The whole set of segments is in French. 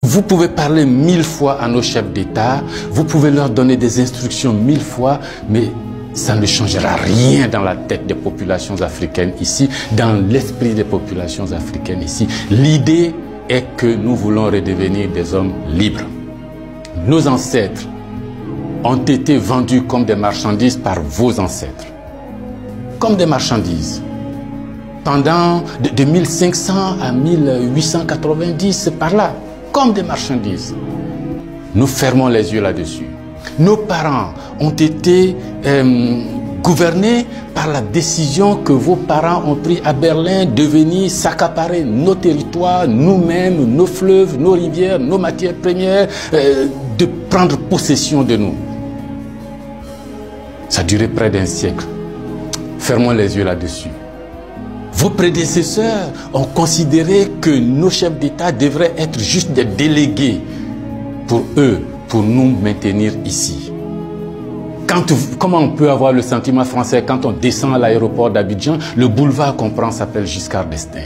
Vous pouvez parler 1000 fois à nos chefs d'État, vous pouvez leur donner des instructions 1000 fois, mais ça ne changera rien dans la tête des populations africaines ici, dans l'esprit des populations africaines ici. L'idée est que nous voulons redevenir des hommes libres. Nos ancêtres ont été vendus comme des marchandises par vos ancêtres. Comme des marchandises. Pendant de 1500 à 1890, c'est par là. Comme des marchandises. Nous fermons les yeux là-dessus. Nos parents ont été gouvernés par la décision que vos parents ont prise à Berlin de venir s'accaparer nos territoires, nous-mêmes, nos fleuves, nos rivières, nos matières premières, de prendre possession de nous. Ça a duré près d'un siècle. Fermons les yeux là-dessus. Vos prédécesseurs ont considéré que nos chefs d'État devraient être juste des délégués pour eux, pour nous maintenir ici. Comment on peut avoir le sentiment français quand on descend à l'aéroport d'Abidjan, le boulevard qu'on prend s'appelle Giscard d'Estaing.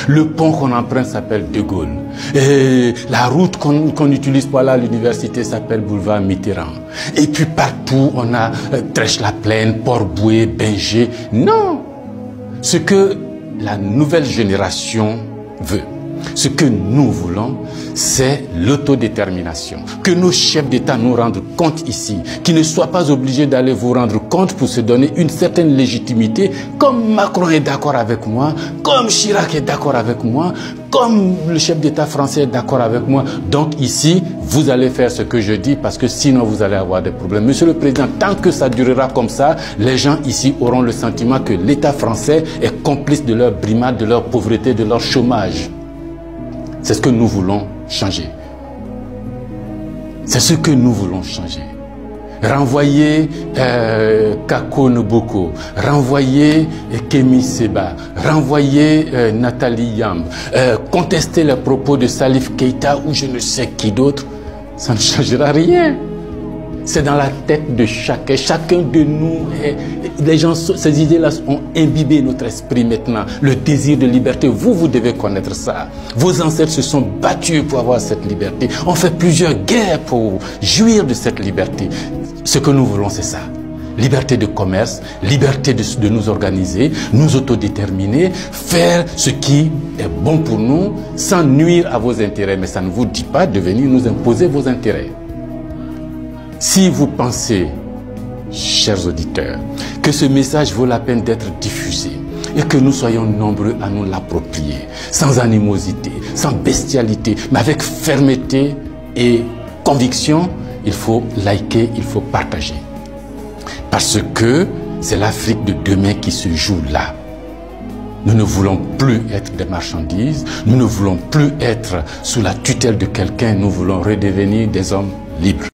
Le pont qu'on emprunte s'appelle De Gaulle. Et la route qu'on utilise pour aller à l'université s'appelle boulevard Mitterrand. Et puis partout, on a Trèche-la-Plaine, Port-Bouët, Binger. Non! Ce que la nouvelle génération veut, ce que nous voulons, c'est l'autodétermination. Que nos chefs d'État nous rendent compte ici, qu'ils ne soient pas obligés d'aller vous rendre compte pour se donner une certaine légitimité, comme Macron est d'accord avec moi, comme Chirac est d'accord avec moi, comme le chef d'État français est d'accord avec moi. Donc ici, vous allez faire ce que je dis parce que sinon vous allez avoir des problèmes. Monsieur le Président, tant que ça durera comme ça, les gens ici auront le sentiment que l'État français est complice de leur brimade, de leur pauvreté, de leur chômage. C'est ce que nous voulons changer. C'est ce que nous voulons changer. Renvoyer Kako Noboko, renvoyer Kemi Seba, renvoyer Nathalie Yamb, contester les propos de Salif Keïta ou je ne sais qui d'autre, ça ne changera rien. C'est dans la tête de chacun. Chacun de nous, les gens, ces idées-là ont imbibé notre esprit maintenant. Le désir de liberté, vous devez connaître ça. Vos ancêtres se sont battus pour avoir cette liberté. On fait plusieurs guerres pour jouir de cette liberté. Ce que nous voulons, c'est ça. Liberté de commerce, liberté de nous organiser, nous autodéterminer, faire ce qui est bon pour nous sans nuire à vos intérêts. Mais ça ne vous dit pas de venir nous imposer vos intérêts. Si vous pensez, chers auditeurs, que ce message vaut la peine d'être diffusé et que nous soyons nombreux à nous l'approprier, sans animosité, sans bestialité, mais avec fermeté et conviction, il faut liker, il faut partager. Parce que c'est l'Afrique de demain qui se joue là. Nous ne voulons plus être des marchandises, nous ne voulons plus être sous la tutelle de quelqu'un, nous voulons redevenir des hommes libres.